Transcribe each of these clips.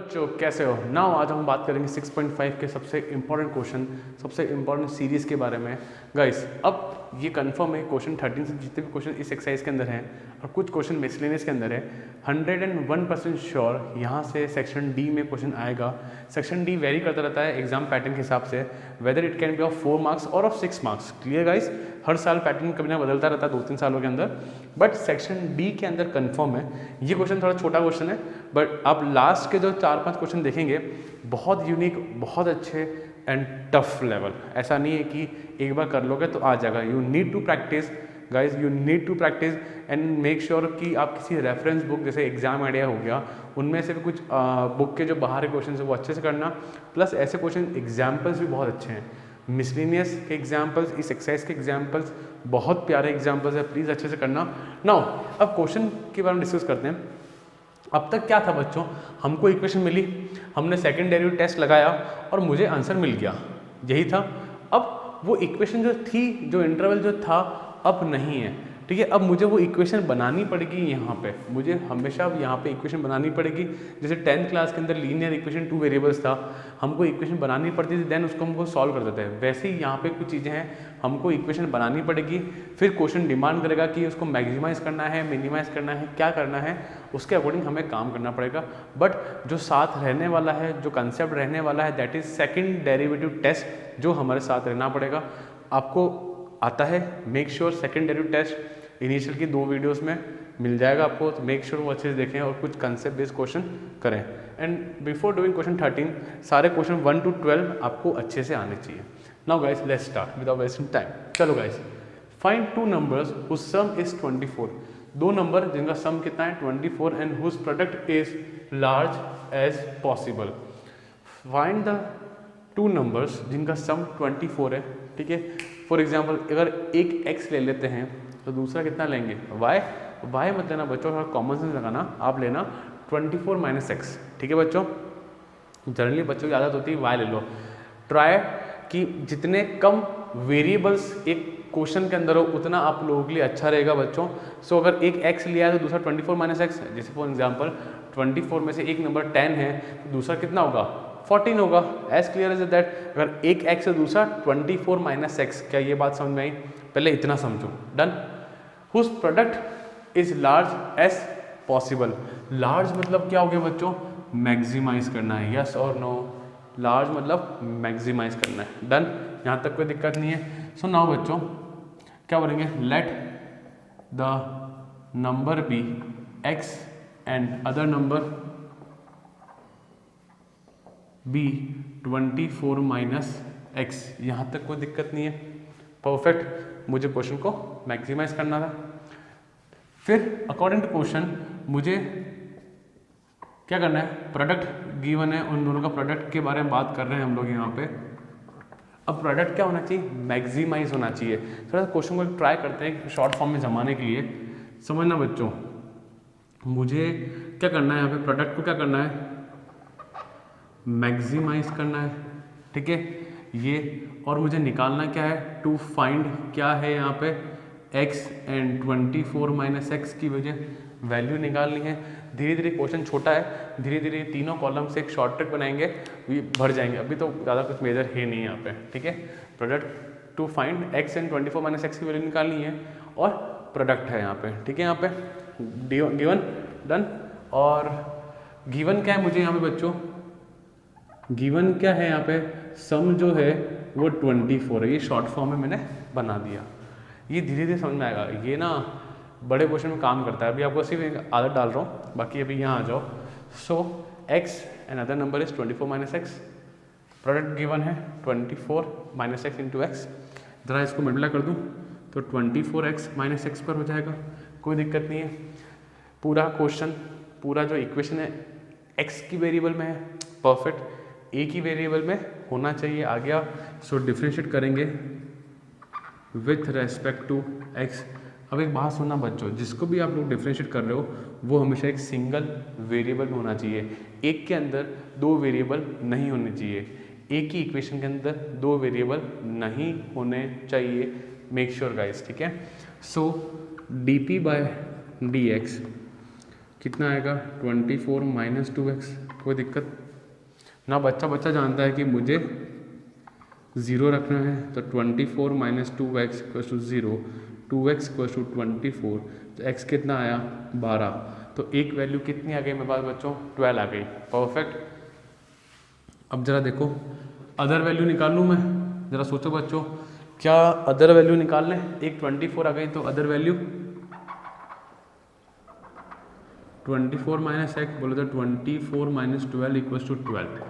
बच्चों कैसे हो। नाउ आज हम बात करेंगे 6.5 के सबसे इंपॉर्टेंट क्वेश्चन, सबसे इंपॉर्टेंट सीरीज़ के बारे में। गाइस अब ये कंफर्म है, क्वेश्चन 13 से जितने भी क्वेश्चन इस एक्सरसाइज के अंदर हैं और कुछ क्वेश्चन मिसलेनियस के अंदर है, 101% श्योर यहाँ से सेक्शन डी में क्वेश्चन आएगा। सेक्शन डी वेरी करता रहता है एग्जाम पैटर्न के हिसाब से, whether it can be of 4 marks और ऑफ 6 मार्क्स। क्लियर गाइस, हर साल पैटर्न कभी ना बदलता रहता है 2-3 सालों के अंदर, बट सेक्शन डी के अंदर कंफर्म है। ये क्वेश्चन थोड़ा छोटा क्वेश्चन है, बट आप लास्ट के जो 4-5 क्वेश्चन देखेंगे बहुत यूनिक, बहुत अच्छे एंड टफ लेवल। ऐसा नहीं है कि एक बार कर लोगे तो आ जाएगा। You need to practice guys, you need to practice and make sure कि आप किसी रेफरेंस बुक जैसे एग्जाम आइडिया हो गया, उनमें से भी कुछ बुक के जो बाहर के क्वेश्चन है वो अच्छे से करना। प्लस ऐसे क्वेश्चन एग्जाम्पल्स भी बहुत अच्छे हैं, मिसलिनियस के एग्जाम्पल्स, इस एक्सरसाइज के एग्जाम्पल्स बहुत प्यारे एग्जाम्पल्स है, प्लीज़ अच्छे से करना। नाउ अब क्वेश्चन के बारे में डिस्कस करते हैं। अब तक क्या था बच्चों, हमको इक्वेशन मिली, हमने सेकंड डेरिवेटिव टेस्ट लगाया और मुझे आंसर मिल गया, यही था। अब वो इक्वेशन जो थी, जो इंटरवल जो था, अब नहीं है, ठीक है। अब मुझे वो इक्वेशन बनानी पड़ेगी यहाँ पे, मुझे हमेशा यहाँ पे इक्वेशन बनानी पड़ेगी। जैसे 10th क्लास के अंदर लीनियर इक्वेशन 2 वेरिएबल्स था, हमको इक्वेशन बनानी पड़ती थी, देन उसको हमको सॉल्व करते थे। वैसे ही यहाँ पे कुछ चीज़ें हैं, हमको इक्वेशन बनानी पड़ेगी, फिर क्वेश्चन डिमांड करेगा कि उसको मैक्सिमाइज करना है, मिनिमाइज करना है, क्या करना है, उसके अकॉर्डिंग हमें काम करना पड़ेगा। बट जो साथ रहने वाला है, जो कंसेप्ट रहने वाला है, that is second derivative test, जो हमारे साथ रहना पड़ेगा। आपको आता है, make sure second derivative test initial की 2 वीडियोस में मिल जाएगा आपको, तो मेक श्योर वो अच्छे से देखें और कुछ कंसेप्ट बेस्ड क्वेश्चन करें। एंड बिफोर डूइंग क्वेश्चन 13 सारे क्वेश्चन 1 to 12 आपको अच्छे से आने चाहिए। Now guys let's start without wasting time. चलो guys, find 2 numbers whose sum is 24। 2 number जिनका सम कितना है 24 and whose product is large as possible. Find the 2 numbers जिनका सम 24 है, ठीक है। फॉर एग्जाम्पल अगर एक x ले लेते हैं तो दूसरा कितना लेंगे y मत लेना बच्चों, थोड़ा कॉमन सेंस लगाना, आप लेना 24 - x, ठीक है बच्चों। जनरली बच्चों की आदत होती है y ले लो। ट्राई कि जितने कम वेरिएबल्स एक क्वेश्चन के अंदर हो उतना आप लोगों के लिए अच्छा रहेगा बच्चों। सो अगर एक x लिया है तो दूसरा 24 - x, जैसे फॉर एग्जाम्पल 24 में से एक नंबर 10 है तो दूसरा कितना होगा 14 होगा। As clear as that. अगर एक x है दूसरा 24 - x, क्या ये बात समझ में आई? पहले इतना समझो, done. Whose product is large as possible. Large मतलब क्या हो गया बच्चों, मैक्सिमाइज करना है, यस और नो। लार्ज मतलब मैक्सिमाइज करना है, डन। यहाँ तक कोई दिक्कत नहीं है। सो नाउ बच्चों क्या बोलेंगे, let the number be x and other number be 24 - x। यहाँ तक कोई दिक्कत नहीं है, परफेक्ट। मुझे क्वेश्चन को मैक्सिमाइज करना था। फिर अकॉर्डिंग टू क्वेश्चन मुझे क्या करना है, प्रोडक्ट गिवन है, उन दोनों का प्रोडक्ट के बारे में बात कर रहे हैं हम लोग यहाँ पे। अब प्रोडक्ट क्या होना चाहिए, मैक्सिमाइज होना चाहिए। थोड़ा सा क्वेश्चन को ट्राई करते हैं शॉर्ट फॉर्म में जमाने के लिए। समझना बच्चों, मुझे क्या करना है यहाँ पे, प्रोडक्ट को क्या करना है, मैक्सिमाइज करना है, ठीक है ये। और मुझे निकालना क्या है, टू फाइंड क्या है यहाँ पे x एंड 24 - x की वजह वैल्यू निकालनी है। धीरे धीरे क्वेश्चन छोटा है, धीरे धीरे तीनों कॉलम से एक शॉर्ट ट्रिक बनाएंगे, ये भर जाएंगे। अभी तो ज़्यादा कुछ मेजर है नहीं यहाँ पे, ठीक है। Product to find x and 24 - x की वैल्यू निकालनी है और प्रोडक्ट है यहाँ पे, ठीक है। यहाँ पे गिवन, डन। और गिवन क्या है मुझे यहाँ पे बच्चों, गिवन क्या है यहाँ पे, सम जो है वो 24 है। ये शॉर्ट फॉर्म में मैंने बना दिया, ये धीरे धीरे समझ में आएगा। ये ना बड़े क्वेश्चन में काम करता है, अभी आपको सिर्फ आदत डाल रहा हूँ, बाकी अभी यहाँ आ जाओ। सो x and other number is 24 - x, product given है 24 - x इंटू x। ज़रा इसको मल्टीप्लाई कर दूँ तो 24x - x पर हो जाएगा, कोई दिक्कत नहीं है। पूरा क्वेश्चन, पूरा जो इक्वेशन है x की वेरिएबल में है, परफेक्ट। a की वेरिएबल में होना चाहिए, आ गया। सो डिफ्रेंशिएट करेंगे विथ रेस्पेक्ट टू x। अब एक बात सुनना बच्चों, जिसको भी आप लोग डिफ्रेंशिएट कर रहे हो वो हमेशा एक सिंगल वेरिएबल में होना चाहिए, एक के अंदर 2 वेरिएबल नहीं होने चाहिए। एक ही इक्वेशन के अंदर 2 वेरिएबल नहीं होने चाहिए, मेक श्योर गाइस, ठीक है। सो dp/dx कितना आएगा 24 - 2x, कोई दिक्कत ना। बच्चा जानता है कि मुझे 0 रखना है, तो 24 minus 2x equal to 0, 2x equal to 24, तो x कितना आया 12, तो एक वैल्यू कितनी आ गई मेरे पास बच्चों 12 आ गई। परफेक्ट। अब जरा देखो अदर वैल्यू निकाल लूँ मैं, ज़रा सोचो बच्चों, क्या अदर वैल्यू निकाल लें। एक 24 आ गई, तो अदर वैल्यू 24 माइनस एक्स बोले तो 24 माइनस 12 इक्वल्स टू 12।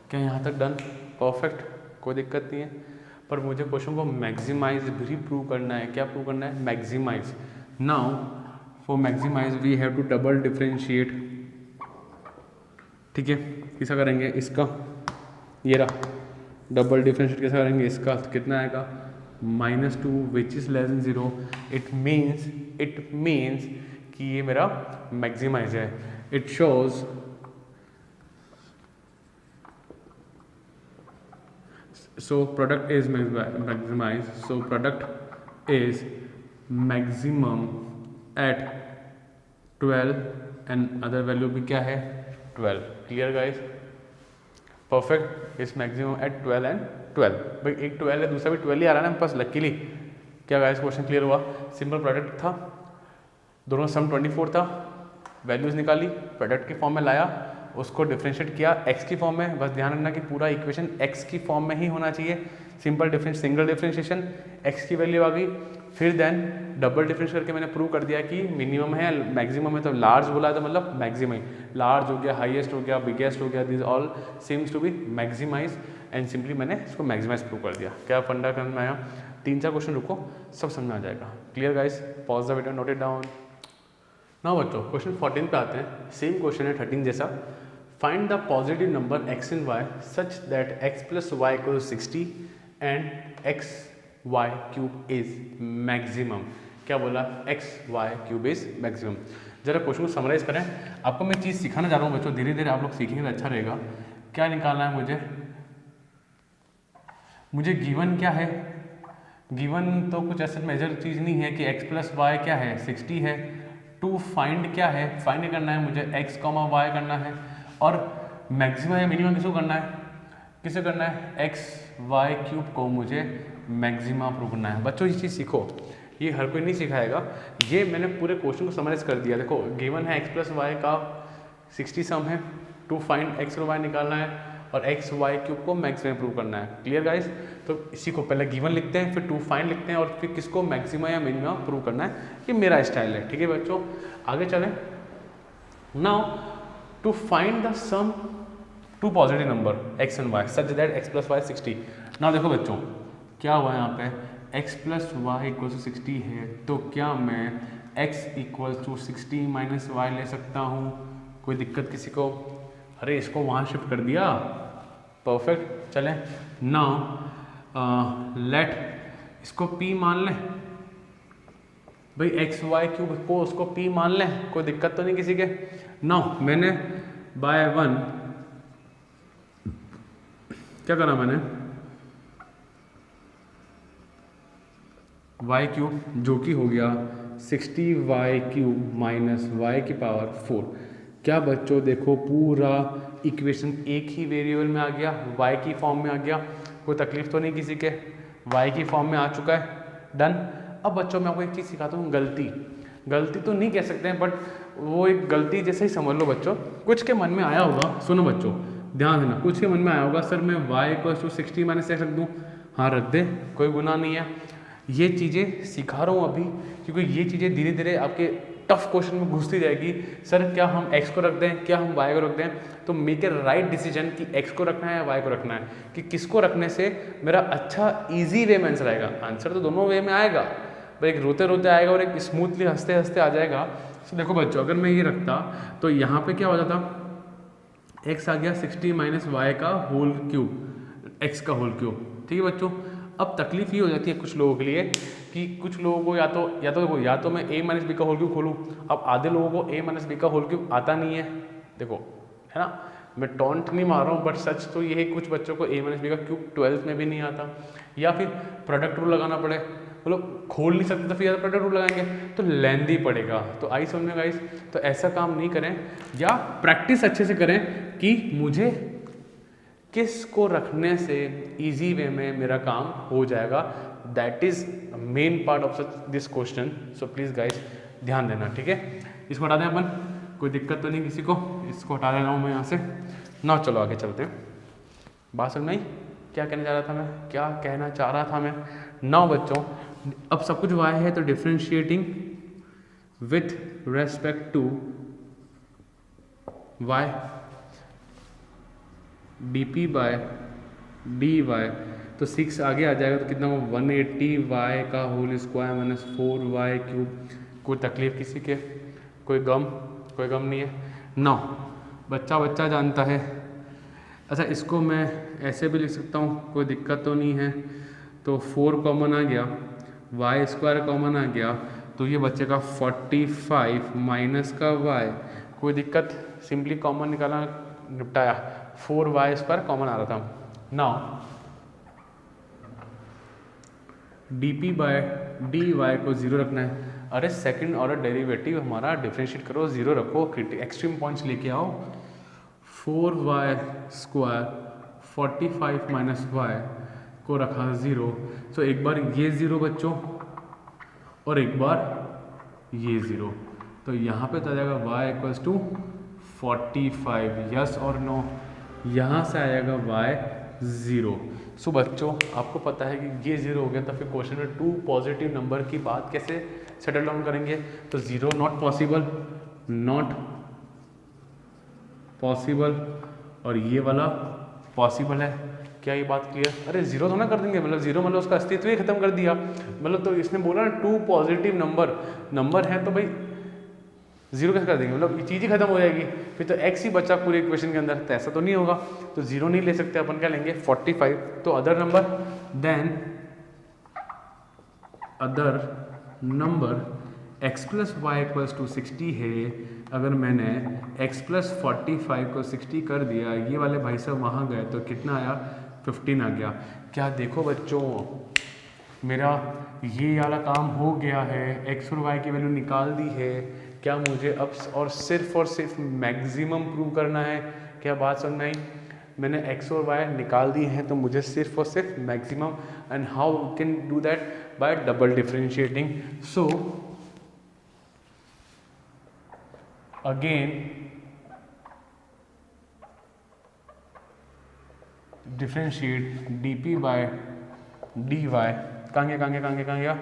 क्या यहाँ तक डन? परफेक्ट, कोई दिक्कत नहीं है। पर मुझे क्वेश्चन को मैक्सिमाइज भी प्रूव करना है। क्या प्रूव करना है? Maximize. Now for maximize we have to double differentiate. ठीक है, किसा करेंगे? इसका, ये रहा डबल डिफरेंशिएट कैसा करेंगे? इसका तो कितना आएगा -2 which is less than 0। It means कि ये मेरा मैक्सिमाइज है। It shows so product is maximized, so product is maximum at 12 and other value भी क्या है 12। Clear guys? परफेक्ट। इस मैक्सिमम एट 12 एंड 12। भाई एक 12 है, दूसरा भी 12 ही आ रहा है ना पास लकीली। क्या गाइस क्वेश्चन क्लियर हुआ? सिंपल प्रोडक्ट था, दोनों सम 24 था, वैल्यूज निकाली, प्रोडक्ट के फॉर्म में लाया, उसको डिफरेंशिएट किया x की फॉर्म में। बस ध्यान रखना कि पूरा इक्वेशन x की फॉर्म में ही होना चाहिए। Simple difference, single differentiation, x की वैल्यू आ गई। फिर देन डबल डिफरेंस करके मैंने प्रूव कर दिया कि मिनिमम है, मैक्सिमम है। तो लार्ज बोला तो मतलब मैक्सिमम, लार्ज हो गया, हाईएस्ट हो गया, बिगेस्ट हो गया, this all seems to be maximize and simply मैंने इसको मैक्सिमाइज प्रूव कर दिया। क्या फंडा करना में आया? 3-4 क्वेश्चन रुको, सब समझ में आ जाएगा। Clear guys? Pause the video, note it down. Now बच्चों क्वेश्चन 14 पे आते हैं। सेम क्वेश्चन है 13 जैसा। Find the positive number x and y such that x plus y equal 60 and x y cube is maximum. क्या बोला? X y cube is maximum. जरा question को समराइज करें। आपको मैं चीज़ सिखाना चाह रहा हूँ बच्चों, धीरे धीरे आप लोग सीखेंगे तो अच्छा रहेगा। क्या निकालना है मुझे गिवन क्या है? गिवन तो कुछ ऐसा मेजर चीज़ नहीं है कि x प्लस वाई क्या है 60 है। टू फाइंड क्या है? फाइंड करना है मुझे x कॉमा वाई करना है, और मैक्सिमम या मिनिमम किसको करना है? किसे करना है? एक्स वाई क्यूब को मुझे मैक्सिमा प्रूव करना है। बच्चों ये चीज़ सीखो, ये हर कोई नहीं सिखाएगा। ये मैंने पूरे क्वेश्चन को समराइज कर दिया। देखो गिवन है एक्स प्लस वाई का 60 सम है, टू फाइंड एक्स और वाई निकालना है, और एक्स वाई क्यूब को मैक्सिमम प्रूव करना है। Clear guys? तो इसी को पहले गिवन लिखते हैं, फिर टू फाइंड लिखते हैं, और फिर किसको मैक्सिमा या मिनिमा प्रूव करना है। ये मेरा स्टाइल है। ठीक है बच्चों, आगे चलें। Now to find the sum two positive number x and y such that x plus y 60। now देखो बच्चों क्या हुआ यहाँ पे, x plus y equal to 60 है, तो क्या मैं x equal to 60 minus y ले सकता हूँ? कोई दिक्कत किसी को? अरे इसको वहाँ शिफ्ट कर दिया। परफेक्ट। चलें नाउ लेट इसको p मान लें। भाई एक्स वाई क्यूब को उसको p मान लें, कोई दिक्कत तो नहीं किसी के? नाउ मैंने बाय 1 क्या करा? मैंने वाई क्यूब जो कि हो गया 60 वाई क्यूब माइनस वाई की पावर 4। क्या बच्चों देखो पूरा इक्वेशन एक ही वेरिएबल में आ गया, वाई की फॉर्म में आ गया। कोई तकलीफ तो नहीं किसी के? वाई की फॉर्म में आ चुका है। डन। अब बच्चों मैं आपको एक चीज़ सिखाता हूँ। गलती तो नहीं कह सकते हैं, बट वो एक गलती जैसे ही समझ लो बच्चों। कुछ के मन में आया होगा, सुनो बच्चों ध्यान देना, कुछ के मन में आया होगा सर मैं y equal to 60 minus x रख दूँ। हाँ रख दे, कोई गुनाह नहीं है। ये चीज़ें सिखा रहा हूँ अभी, क्योंकि ये चीज़ें धीरे धीरे आपके टफ क्वेश्चन में घुसती जाएगी। सर क्या हम x को रख दें, क्या हम y को रख दें? तो मेक ए राइट डिसीजन कि x को रखना है या y को रखना है, कि किसको रखने से मेरा अच्छा ईजी वे में आंसर आएगा। आंसर तो दोनों वे में आएगा, पर एक रोते रोते आएगा और एक स्मूथली हंसते हंसते आ जाएगा। तो देखो बच्चों अगर मैं ये रखता तो यहाँ पे क्या हो जाता, x आ गया 60 माइनस वाई का होल क्यूब, x का होल क्यूब। ठीक है बच्चों, अब तकलीफ ये हो जाती है कुछ लोगों के लिए कि कुछ लोगों को या तो मैं a माइनस बी का होल क्यूब खोलूँ। अब आधे लोगों को a माइनस बी का होल क्यूब आता नहीं है। देखो है ना, मैं टॉन्ट नहीं मार रहा हूँ, बट सच तो ये है कुछ बच्चों को a माइनस बी का क्यूब 12th में भी नहीं आता, या फिर प्रोडक्ट रूल लगाना पड़े, मतलब खोल नहीं सकते तो फिर प्रोडक्ट रूल लगाएंगे तो लेंदी पड़ेगा। तो आई समझ में गाइस? तो ऐसा काम नहीं करें, या प्रैक्टिस अच्छे से करें। कि मुझे किस को रखने से इजी वे में मेरा काम हो जाएगा। That is main part of this question. So please guys ध्यान देना, ठीक है। इसको हटा दें अपन, कोई दिक्कत तो नहीं किसी को, इसको हटा दे रहा हूँ मैं यहाँ से ना। चलो आगे चलते हैं। बात समझ में आई क्या कहना चाह रहा था मैं, क्या कहना चाह रहा था मैं। नाउ बच्चों अब सब कुछ y है तो differentiating with respect to y dp by dy, तो 6 आगे आ जाएगा तो कितना हो 180y का whole square minus 4y cube. कोई तकलीफ किसी के, कोई गम नहीं है। 9 बच्चा जानता है। अच्छा इसको मैं ऐसे भी लिख सकता हूँ, कोई दिक्कत तो नहीं है। तो 4 कॉमन आ गया, वाई स्क्वायर कॉमन आ गया, तो ये बच्चे का 45 माइनस का y, कोई दिक्कत, सिंपली कॉमन निकाला निपटाया। 4y स्क्वायर कॉमन आ रहा था। नाउ dp बाय dy को 0 रखना है। अरे सेकंड ऑर्डर डेरिवेटिव हमारा डिफरेंशिएट करो, 0 रखो, एक्सट्रीम पॉइंट्स लेके आओ। 4y स्क्वायर 45 माइनस y को रखा 0। सो एक बार ये 0 बच्चों और एक बार ये 0, तो यहाँ पे तो आ जाएगा y इक्वल्स टू 45, यस और नो। यहाँ से आएगा y 0। सो बच्चों आपको पता है कि ये 0 हो गया, तो फिर क्वेश्चन में 2 पॉजिटिव नंबर की बात कैसे सेटल डाउन करेंगे। तो 0 नॉट पॉसिबल और ये वाला पॉसिबल है। क्या ये बात क्लियर? अरे 0 तो ना कर देंगे, मतलब 0 मतलब उसका अस्तित्व ही खत्म कर दिया। मतलब तो इसने बोला ना 2 पॉजिटिव नंबर है तो भाई 0 कैसे कर देंगे, मतलब ये चीज़ ही खत्म हो जाएगी। फिर तो x ही बचा पूरे इक्वेशन के अंदर, तो ऐसा तो नहीं होगा। तो 0 नहीं ले सकते अपन, क्या लेंगे 45। तो other number x plus y equals to 60 है। अगर मैंने x प्लस 45 को 60 कर दिया, ये वाले भाई साहब वहाँ गए तो कितना आया 15 आ गया। क्या देखो बच्चों मेरा ये वाला काम हो गया है, x और y की वैल्यू निकाल दी है। क्या मुझे अब और सिर्फ मैक्सिमम प्रूव करना है। क्या बात समझ में आई? मैंने x और y निकाल दी हैं, तो मुझे सिर्फ और सिर्फ maximum, and how can do that, by double differentiating. So again differentiate dp by dy। कहाँ गया?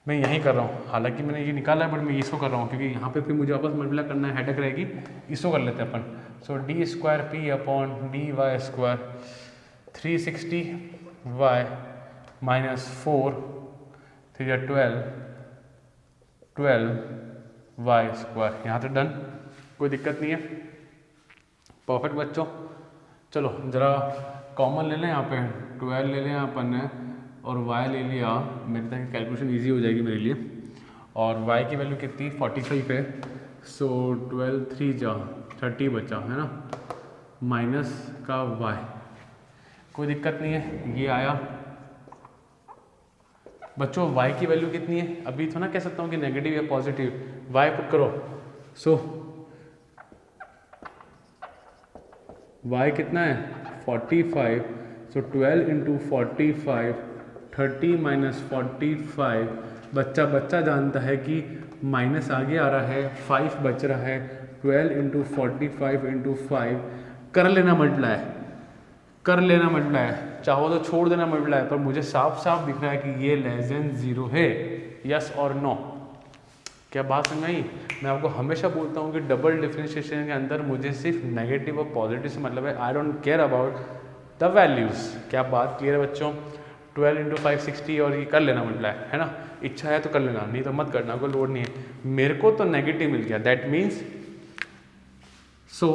मैं यहीं कर रहा हूँ, हालांकि मैंने ये निकाला है बट मैं इसको कर रहा हूँ क्योंकि यहाँ पे फिर मुझे वापस मल्टीप्लाई करना है, हेडेक रहेगी। इसको कर लेते हैं अपन। So d square p upon d y square 360 y minus 4 3 12 y square. यहाँ तक डन, कोई दिक्कत नहीं है। परफेक्ट बच्चों, चलो ज़रा कॉमन ले लें यहाँ पे, 12 ले लें अपन ने और y ले लिया। मेरे तक कैलकुलेशन इजी हो जाएगी मेरे लिए। और y की वैल्यू कितनी 45 है। सो 12 3 जा 30 बचा है ना, माइनस का y, कोई दिक्कत नहीं है। ये आया बच्चों। y की वैल्यू कितनी है, अभी तो ना कह सकता हूँ कि नेगेटिव या पॉजिटिव, y पुट करो। सो y कितना है 45। सो 12 इंटू 45 30 माइनस 45। बच्चा जानता है कि माइनस आगे आ रहा है, 5 बच रहा है। 12 इंटू 45 इंटू 5 कर लेना मल्टीप्लाई, चाहो तो छोड़ देना मल्टीप्लाई, पर मुझे साफ दिख रहा है कि ये लेस देन 0 है। यस और नो? क्या बात समझ आई? मैं आपको हमेशा बोलता हूँ कि डबल डिफरेंशिएशन के अंदर मुझे सिर्फ नेगेटिव और पॉजिटिव से मतलब है। I don't care about the values. क्या बात क्लियर है बच्चों? 12 इंटू 5 60 और ये कर लेना मल्टीप्लाई, है ना। इच्छा है तो कर लेना, नहीं तो मत करना, कोई लोड नहीं है। मेरे को तो नेगेटिव मिल गया, that means so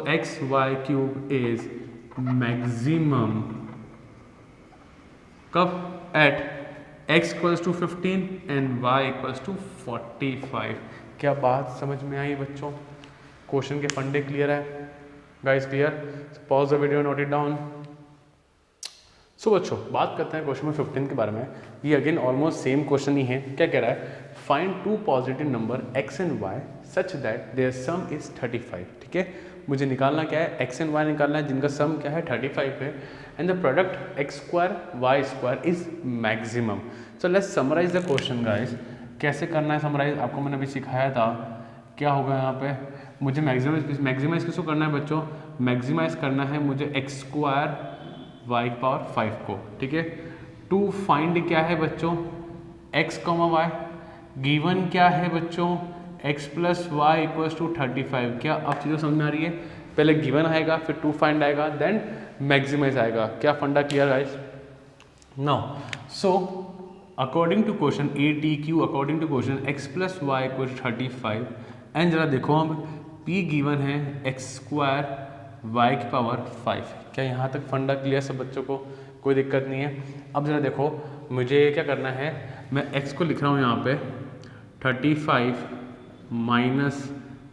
x y cube is maximum कब? At x equals to 15 and y equals to 45। क्या बात समझ में आई बच्चों? क्वेश्चन के फंडे क्लियर है guys? Clear? Pause the video, note it down. So बच्चों बात करते हैं क्वेश्चन नंबर 15 के बारे में। ये अगेन ऑलमोस्ट सेम क्वेश्चन ही है। क्या कह रहा है? Find two positive number x and y such that their sum is 35। ठीक है, मुझे निकालना क्या है, x एंड y निकालना है जिनका सम क्या है 35 है, and the product x square y square is maximum. So let's summarize the question guys. कैसे करना है समराइज, आपको मैंने अभी सिखाया था। क्या होगा यहाँ पे, मुझे मैक्सिमाइज किसको करना है बच्चों, मैक्सिमाइज करना है मुझे x स्क्वायर y पावर 5 को। ठीक है, टू फाइंड क्या है बच्चों, x कॉमा y, गिवन क्या है बच्चों x plus y equals to 35। क्या अब चीज़ें समझ में आ रही है, पहले गिवन आएगा फिर टू फाइंड आएगा देन मैक्सिमाइज आएगा। क्या फंडा clear guys? Now so according to question ATQ, according to question x plus y equals 35 and जरा देखो हम P गिवन है x स्क्वायर y की पावर 5। क्या यहाँ तक फंडा क्लियर सब बच्चों को, कोई दिक्कत नहीं है? अब जरा देखो मुझे क्या करना है, मैं x को लिख रहा हूँ यहाँ पे 35 माइनस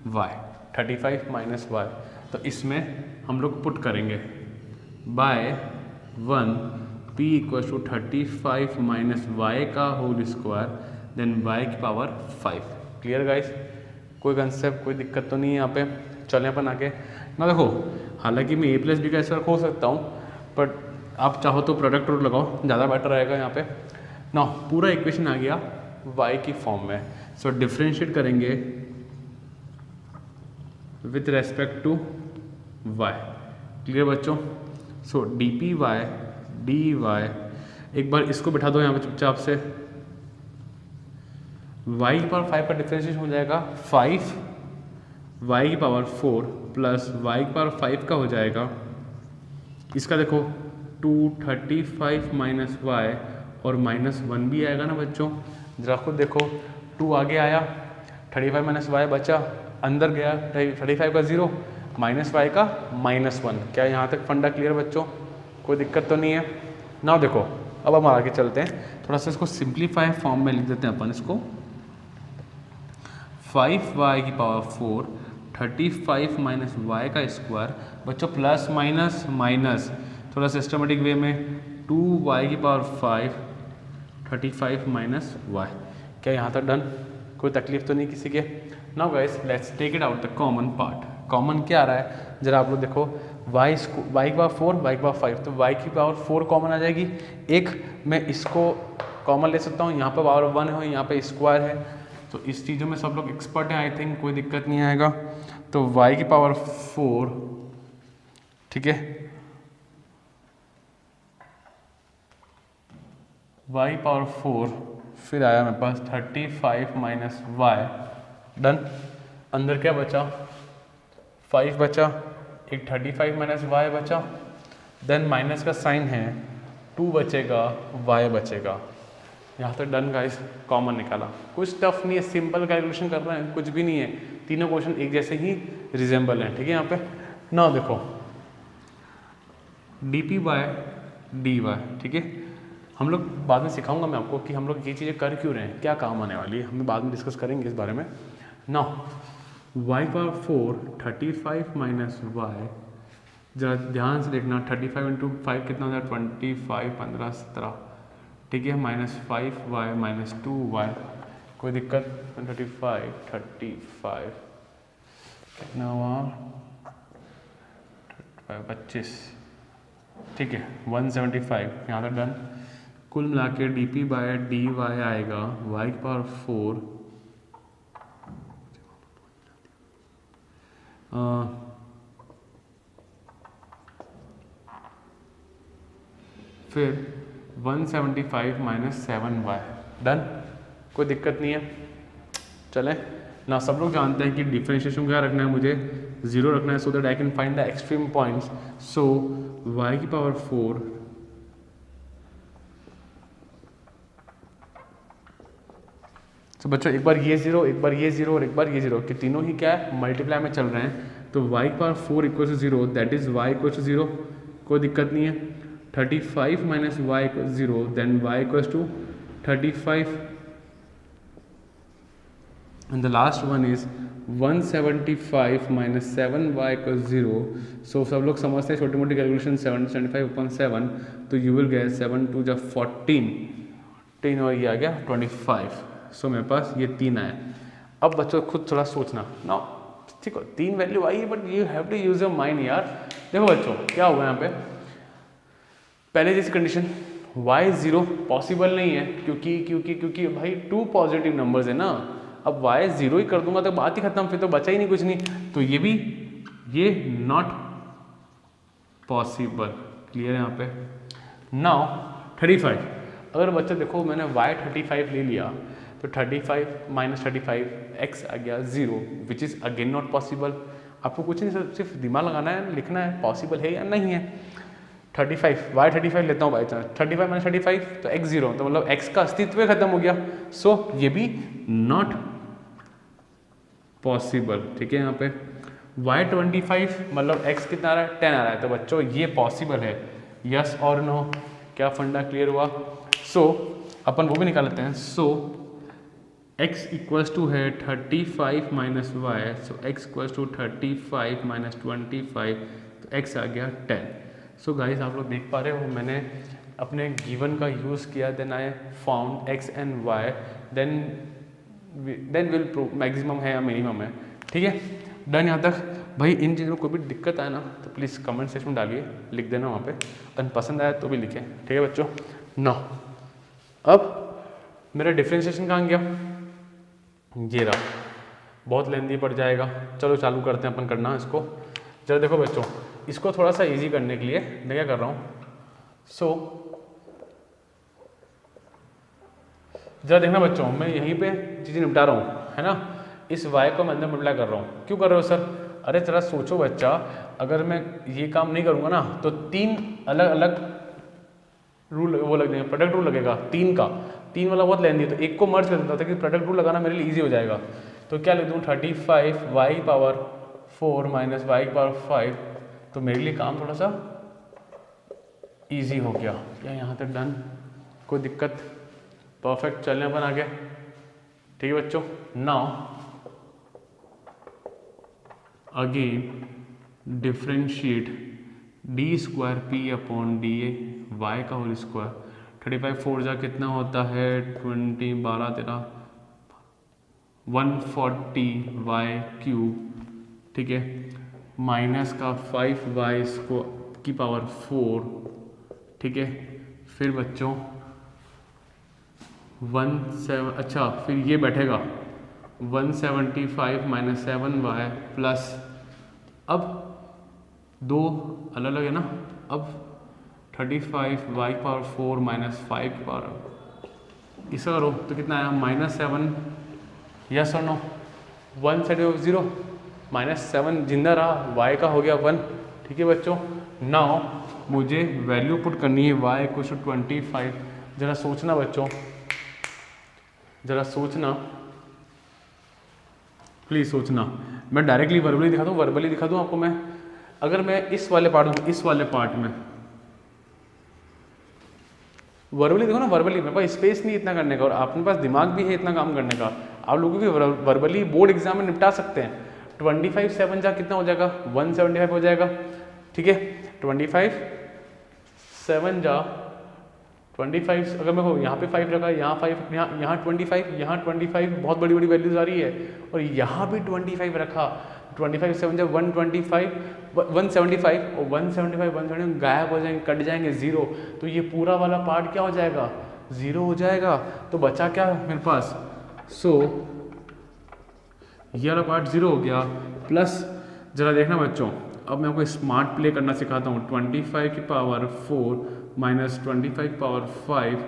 वाई, 35 माइनस वाई, तो इसमें हम लोग पुट करेंगे by 1 p equal to 35 minus y का होल स्क्वायर देन y की पावर 5। Clear guys? कोई कंसेप्ट, कोई दिक्कत तो नहीं है यहाँ पे? चलें अपन आगे ना। देखो हालांकि मैं a प्लस बी का स्क्वायर खोल सकता हूँ, बट आप चाहो तो प्रोडक्ट रूल लगाओ, ज़्यादा बेटर रहेगा यहाँ पे ना। पूरा इक्वेशन आ गया y की फॉर्म में, सो डिफ्रेंशिएट करेंगे with respect to y। Clear बच्चों? So d p y d y, एक बार इसको बिठा दो यहाँ पे चुपचाप से, y की पावर 5 का डिफ्रेंशिएशन हो जाएगा 5 y की पावर 4 प्लस y की पावर 5 का हो जाएगा इसका देखो 235 माइनस वाई और माइनस 1 भी आएगा ना बच्चों, जरा खुद देखो 2 आगे आया, 35 माइनस वाई बचा, अंदर गया 35 का 0 माइनस वाई का -1। क्या यहाँ तक फंडा क्लियर बच्चों? कोई दिक्कत तो नहीं है ना? देखो अब हम आगे चलते हैं, थोड़ा सा इसको सिंप्लीफाई फॉर्म में लिख देते हैं अपन इसको। 5y की पावर 4 35 माइनस वाई का स्क्वायर बच्चों, प्लस माइनस माइनस, थोड़ा सिस्टमेटिक वे में 2y की पावर 5 35 माइनस वाई। क्या यहाँ तक डन? कोई तकलीफ तो नहीं किसी के? Now guys let's take it out the common part. Common क्या आ रहा है जरा आप लोग देखो, y की पावर 4 y की पावर 5, तो y की पावर 4 कॉमन आ जाएगी। एक मैं इसको कॉमन ले सकता हूँ, यहाँ पे पावर 1 है, यहाँ पे स्क्वायर है, तो इस चीज़ों में सब लोग एक्सपर्ट हैं आई थिंक, कोई दिक्कत नहीं आएगा। तो y की पावर 4, ठीक है, y पावर 4, फिर आया मेरे पास 35 माइनस वाई, डन। अंदर क्या बचा, 5 बचा, एक 35 माइनस वाई बचा, देन माइनस का साइन है, 2 बचेगा, y बचेगा। यहाँ तक डन गाइस, कॉमन निकाला। कुछ टफ नहीं है, सिंपल कैलकुलेशन कर रहे हैं, कुछ भी नहीं है, तीनों क्वेश्चन एक जैसे ही रिजेंबल हैं। ठीक है, यहाँ पे ना देखो d p by d y, ठीक है, हम लोग बाद में सिखाऊंगा मैं आपको कि हम लोग ये चीज़ें कर क्यों रहे हैं, क्या काम आने वाली है, हम बाद में डिस्कस करेंगे इस बारे में। ना y पावर 4 35 माइनस वाई, जरा ध्यान से देखना, 35 इंटू 5 कितना हो जाए 25, 15, 17, ठीक है, -5y माइनस 2y, कोई दिक्कत? 35 कितना हुआ 25, ठीक है, 175, यहाँ तक डन। कुल मिला के d p by d y आएगा y की पावर 4 फिर 175 माइनस 7y, डन। कोई दिक्कत नहीं है, चलें ना। सब लोग जानते हैं कि डिफरेंशिएशन क्या रखना है, मुझे 0 रखना है, so that I can find the extreme points. So y की पावर 4 तो बच्चों एक बार ये 0, एक बार ये 0 और एक बार ये 0, कि तीनों ही क्या है मल्टीप्लाई में चल रहे हैं, तो y power 4 equal to 0, that is y equal to 0, कोई दिक्कत नहीं है। 35 minus y equal 0, then y equal to 35, and the last one is 175 minus 7y equal 0। So सब लोग समझते हैं छोटी मोटी कैलकुलेशन, 775/7, तो यू विल गेट 7 2 जा 14 और ये आ गया 25। सो मेरे पास ये 3 आया। अब बच्चों खुद थोड़ा सोचना ना, ठीक है 3 वैल्यू आई है but you have to use your mind यार। देखो बच्चों क्या हुआ यहाँ पे, पहले जैसी कंडीशन y0 पॉसिबल नहीं है क्योंकि भाई 2 पॉजिटिव नंबर्स है ना। अब y0 ही कर दूंगा तो बात ही खत्म, फिर तो बचा ही नहीं कुछ नहीं। तो ये नॉट पॉसिबल, क्लियर है यहाँ पे। नाउ 35, अगर बच्चा देखो मैंने y35 ले लिया तो 35 माइनस 35 x आ गया 0 which is again not possible. आपको कुछ नहीं, सिर्फ दिमाग लगाना है, लिखना है पॉसिबल है या नहीं है। 35 y35 लेता हूँ बाई चांस, 35 माइनस 35 तो x 0, तो मतलब x का अस्तित्व खत्म हो गया। सो ये भी नॉट पॉसिबल, ठीक है। यहाँ पे y25 मतलब x कितना आ रहा है 10 आ रहा है, तो बच्चों ये पॉसिबल है, यस और नो। क्या फंडा क्लियर हुआ। सो अपन वो भी निकाल लेते हैं। सो x इक्वल्स टू है 35 minus y, so x equals to 35 minus 25, तो x आ गया 10। सो गाइस आप लोग देख पा रहे हो मैंने अपने गिवन का यूज़ किया, then I found x and y, then will prove maximum है या मिनिमम है, ठीक है। डन यहाँ तक। भाई इन चीज़ों को भी दिक्कत आए ना तो प्लीज़ कमेंट सेक्शन में डालिए, लिख देना वहाँ पे, अगर पसंद आया तो भी लिखें, ठीक है बच्चों। ना अब मेरा डिफ्रेंशिएशन कहाँ गया, ये रहा, बहुत लेंदी पड़ जाएगा। चलो चालू करते हैं अपन करना इसको। जरा देखो बच्चों, इसको थोड़ा सा इजी करने के लिए मैं क्या कर रहा हूँ, जरा देखना बच्चों, मैं यहीं पे चीज़ें निपटा रहा हूँ, है ना। इस y को मैं अंदर मल्टीप्लाई कर रहा हूँ। क्यों कर रहे हो सर, अरे जरा सोचो बच्चा, अगर मैं ये काम नहीं करूँगा ना तो 3 अलग अलग रूल वो लग जाएंगे, प्रोडक्ट रूल लगेगा 3 का, 3 वाला बहुत लेंदी है, तो एक को मर्ज कर देता था कि प्रोडक्ट रूल लगाना मेरे लिए ईजी हो जाएगा। तो क्या लिख दूँ 35 y power 4 minus y power 5, तो मेरे लिए काम थोड़ा सा ईजी हो गया। क्या यहाँ तक डन, कोई दिक्कत, परफेक्ट। चलने अपन आगे, ठीक है बच्चों। Now again differentiate d square p upon d a y का होल स्क्वायर। 35 4 जा कितना होता है 20, 12 13 140 वाई क्यूब, ठीक है, माइनस का 5 वाई की पावर 4, ठीक है। फिर बच्चों 17, अच्छा फिर ये बैठेगा 175 माइनस 7 वाई प्लस, अब 2 अलग अलग है ना, अब 35 वाई पावर 4 माइनस 5 की पावर, इसका करो तो कितना आया -7, यस और नो, 1 साइड 0 -7 जिंदा रहा, y का हो गया 1, ठीक है बच्चों। नाउ मुझे वैल्यू पुट करनी है y इक्वल टू 25। जरा सोचना बच्चों, जरा सोचना, प्लीज़ सोचना। मैं डायरेक्टली वर्बली दिखा दूँ आपको। मैं अगर मैं इस वाले पार्ट में वर्बली देखो ना, वर्बली मेरे पास स्पेस नहीं इतना करने का और आपके पास दिमाग भी है इतना काम करने का। आप लोग भी वर्बली बोर्ड एग्जाम में निपटा सकते हैं। 25 7 जा कितना हो जाएगा 175 हो जाएगा, ठीक है। 25 7 जा 25, अगर मैं यहाँ पे 5 रखा, यहाँ 5, यहाँ 25, यहाँ 25, बहुत बड़ी बड़ी वैल्यूज आ रही है, और यहाँ भी 25 रखा, 25 7 जा 125 175, और 175 गायब हो जाएंगे, कट जाएंगे 0, तो ये पूरा वाला पार्ट क्या हो जाएगा 0 हो जाएगा। तो बचा क्या मेरे पास, ये वाला पार्ट 0 हो गया। प्लस जरा देखना बच्चों, अब मैं आपको स्मार्ट प्ले करना सिखाता हूँ। 25 की पावर 4 माइनस 25 पावर 5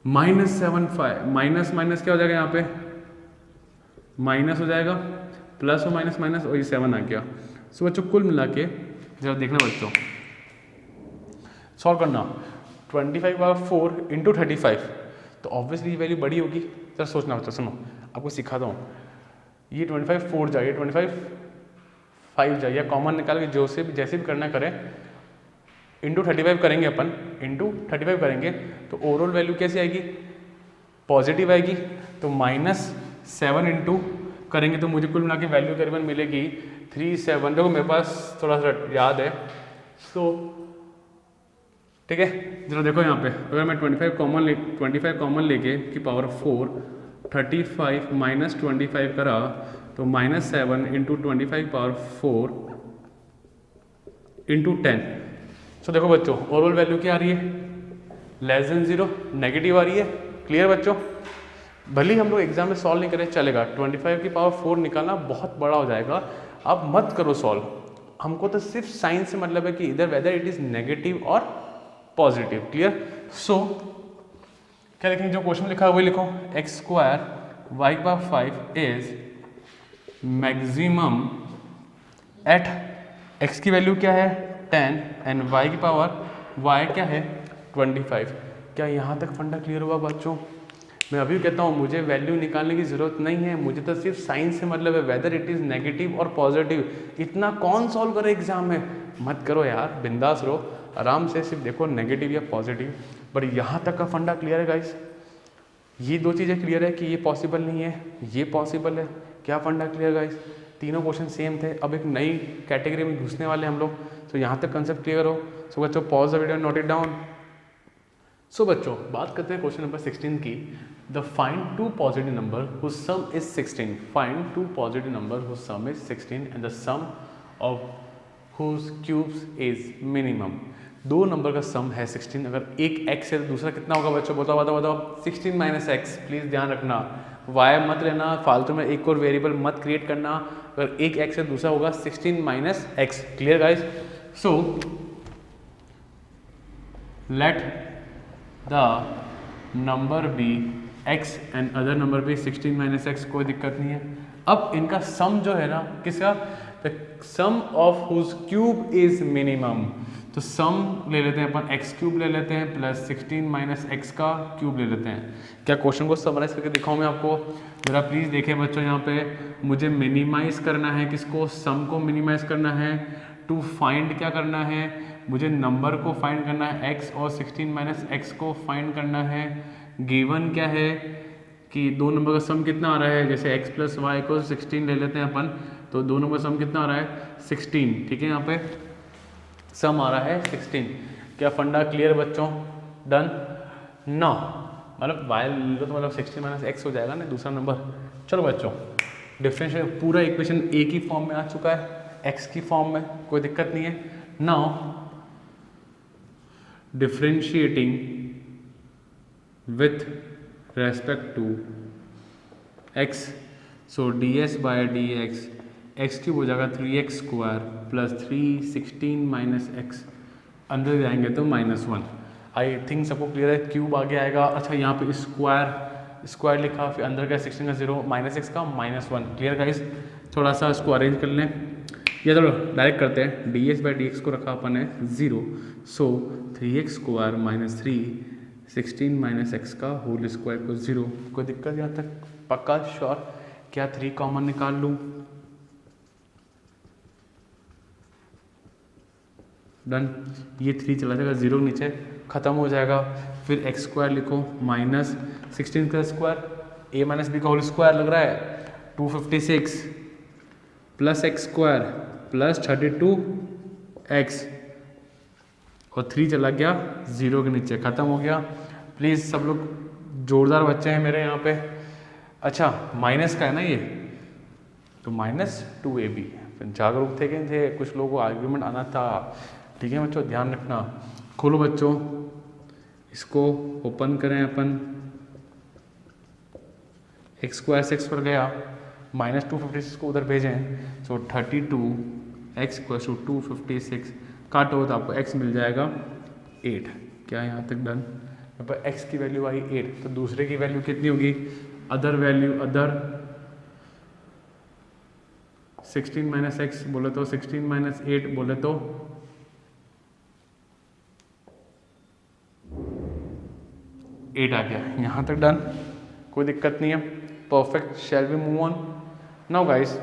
-7 माइनस क्या हो जाएगा, यहाँ पे माइनस हो जाएगा, प्लस और माइनस माइनस, और ये 7 आ गया। सो बच्चों कुल मिला के जरा देखना बच्चों, सॉल्व करना। 25 पावर 4 इंटू 35, तो ऑब्वियसली ये वैल्यू बड़ी होगी। जरा सोचना बच्चों, सुनो आपको सिखाता हूँ। ये 25 4 जाए, 25 5 जाए, या कॉमन निकाल के जैसे भी करना करें, इंटू 35 करेंगे अपन, इंटू 35 करेंगे तो ओवरऑल वैल्यू कैसी आएगी, पॉजिटिव आएगी। तो -7 इंटू करेंगे तो मुझे कुल मिला के वैल्यू करीबन मिलेगी 37। देखो मेरे पास थोड़ा सा याद है, सो ठीक है, जरा देखो यहाँ पे अगर मैं 25 कॉमन लेके की पावर 4 35 माइनस 25 करा तो -7 इंटू 25 पावर 4 इंटू 10। सो देखो बच्चों ओवरऑल वैल्यू क्या आ रही है, लेस देन 0, नेगेटिव आ रही है। क्लियर बच्चों, भले ही हम लोग एग्जाम में सॉल्व नहीं करें चलेगा, 25 की पावर 4 निकालना बहुत बड़ा हो जाएगा, आप मत करो सॉल्व। हमको तो सिर्फ साइन से मतलब है कि इधर वेदर इट इज नेगेटिव और पॉजिटिव। क्लियर, सो क्या लिखेंगे, जो क्वेश्चन लिखा है वही लिखो, x square y power 5 is maximum at x की वैल्यू क्या है 10 एंड वाई की पावर वाई क्या है 25। क्या यहाँ तक फंडा क्लियर हुआ बच्चों? मैं अभी कहता हूँ मुझे वैल्यू निकालने की ज़रूरत नहीं है, मुझे तो सिर्फ साइन से मतलब है, वेदर इट इज़ नेगेटिव और पॉजिटिव। इतना कौन सॉल्व करे एग्जाम में, मत करो यार, बिंदास रहो, आराम से सिर्फ देखो नेगेटिव या पॉजिटिव। बट यहाँ तक का फंडा क्लियर है गाइस, ये दो चीज़ें क्लियर है कि ये पॉसिबल नहीं है, ये पॉसिबल है। क्या फंडा क्लियर गाइस? तीनों क्वेश्चन सेम थे, अब एक नई कैटेगरी में घुसने वाले हम लोग। तो यहाँ तक कंसेप्ट क्लियर हो। सो बच्चों pause the video, note it down. So बच्चों बात करते हैं क्वेश्चन नंबर 16 की। The find two positive number whose sum is 16। Find two positive number whose sum is 16 and the sum of whose cubes is minimum. दो number का sum है 16, अगर एक x है तो दूसरा कितना होगा बच्चों, बताओ बताओ बताओ। 16 माइनस एक्स, प्लीज़ ध्यान रखना, y मत लेना, फालतू में एक और वेरिएबल मत क्रिएट करना। अगर एक x है दूसरा होगा 16 minus x. Clear guys? So let the number be x and other number be 16 minus x, कोई दिक्कत नहीं है। अब इनका सम जो है ना, किसका, the sum of whose cube is minimum. तो सम ले लेते हैं अपन, एक्स क्यूब ले लेते हैं प्लस 16 माइनस एक्स का क्यूब ले लेते हैं। क्या क्वेश्चन को समराइज करके दिखाऊं मैं आपको, जरा प्लीज़ देखें बच्चों। यहाँ पे मुझे मिनिमाइज करना है, किसको, सम को मिनिमाइज करना है। टू फाइंड क्या करना है, मुझे नंबर को फाइंड करना है, एक्स और 16 माइनस एक्स को फाइंड करना है। गिवन क्या है कि दो नंबर का सम कितना आ रहा है, जैसे x प्लस वाई को 16 ले लेते हैं अपन, तो दो नंबर सम कितना आ रहा है 16। ठीक है, यहाँ पे सम आ रहा है 16। क्या फंडा क्लियर बच्चों? डन ना, मतलब वाई लो तो मतलब 16 माइनस एक्स हो जाएगा ना दूसरा नंबर। चलो बच्चों डिफरेंशियल पूरा इक्वेशन एक ही फॉर्म में आ चुका है, एक्स की फॉर्म में, कोई दिक्कत नहीं है। Now differentiating with respect to x, so ds by dx x cube हो जाएगा 3x square plus 3 16 minus x, अंदर जाएंगे तो -1। आई थिंक सबको क्लियर है, क्यूब आगे आएगा। अच्छा यहाँ पे स्क्वायर लिखा, फिर अंदर का 16 का 0 माइनस एक्स का -1। Clear guys? थोड़ा सा इसको अरेंज कर लें, या चलो डायरेक्ट करते हैं। ds by dx को रखा अपन है 0, सो 3x square minus 3 16 minus x का होल स्क्वायर को 0। कोई दिक्कत यहाँ तक? पक्का श्योर? क्या 3 कॉमन निकाल लूँ? डन, ये 3 चला जाएगा 0 नीचे, खत्म हो जाएगा। फिर एक्स स्क्वायर लिखो माइनस 16 का स्क्वायर, a माइनस बी का होल स्क्वायर लग रहा है 256 plus x square plus 32 x, और 3 चला गया 0 के नीचे, ख़त्म हो गया। प्लीज़ सब लोग जोरदार बच्चे हैं मेरे यहाँ पे। अच्छा माइनस का है ना ये, तो -2ab। जागरूक थे कुछ लोगों को आर्ग्यूमेंट आना था। ठीक है बच्चों, ध्यान रखना। खोलो बच्चों, इसको ओपन करें अपन, एक्स स्क्वायर से एक्स पर गया, -256 को उधर भेजें, सो 32 एक्स स्क्वायर टू 256 काटो तो आपको x मिल जाएगा 8। क्या यहाँ तक डन? यहाँ पर x की वैल्यू आई 8, तो दूसरे की वैल्यू कितनी होगी, other value, other 16 minus x बोले तो 16 माइनस 8 बोले तो 8 आ गया। यहाँ तक डन, कोई दिक्कत नहीं है, perfect. Shall we move on now guys,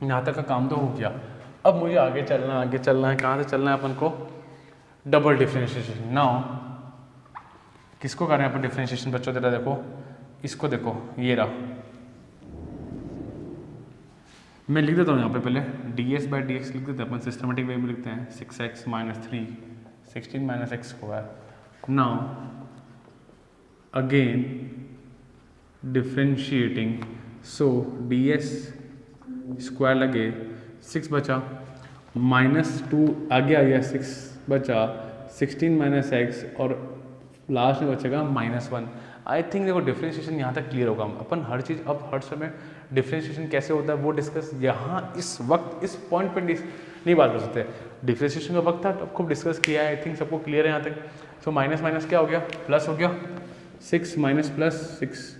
यहाँ तक का काम तो हो गया। अब मुझे आगे चलना है। कहाँ से चलना है अपन को? Double differentiation. नाउ किसको कर रहे हैं अपन डिफरेंशिएशन बच्चों? जरा देखो, इसको देखो, ये रहा। मैं लिख देता हूँ यहाँ पे पहले ds बाई डी एक्स लिख देते हैं अपन, सिस्टमेटिक वे में लिखते हैं 6x minus 3 16 minus x square. Now again differentiating, so ds square लगे 6 बचा, -2 आगे आ गया 6 बचा, 16 माइनस एक्स और लास्ट में बचेगा -1. आई थिंक देखो डिफ्रेंशिएशन यहाँ तक क्लियर होगा. अपन हर चीज़ अब हर समय डिफ्रेंशिएशन कैसे होता है वो डिस्कस यहाँ इस वक्त इस पॉइंट पे नहीं बात कर सकते. डिफ्रेंशिएशन का वक्त था तो खूब डिस्कस किया है. आई थिंक सबको क्लियर है यहाँ तक. सो माइनस माइनस क्या हो गया, प्लस हो गया. 6 माइनस प्लस 6,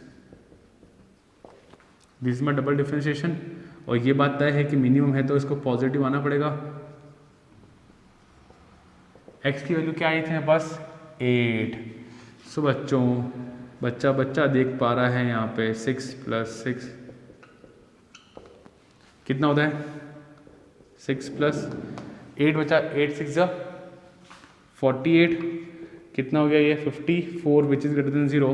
दिस में डबल डिफ्रेंशिएशन. और ये बात तय है कि मिनिमम है तो इसको पॉजिटिव आना पड़ेगा. x की वैल्यू क्या आई थी मेरे पास 8. सो बच्चों बच्चा देख पा रहा है यहाँ पे 6 प्लस 6 कितना होता है 6 प्लस 8 बचा, 8 6 जा 48, कितना हो गया ये 54 which is greater than 0,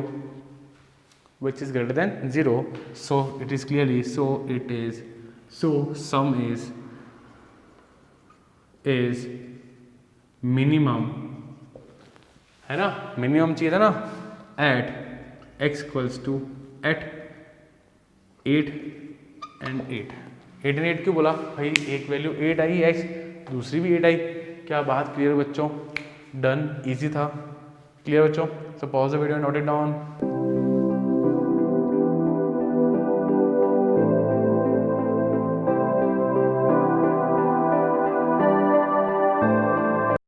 which is greater than 0. So it is clearly, so it is, so sum is minimum, है ना, मिनिमम चाहिए था ना, at x equals to at 8 and 8. 8 and 8 क्यों बोला भाई, एक वैल्यू 8 आई x, दूसरी भी 8 आई. क्या बात क्लियर बच्चों, डन, इजी था, क्लियर बच्चों. So pause the video, note it down.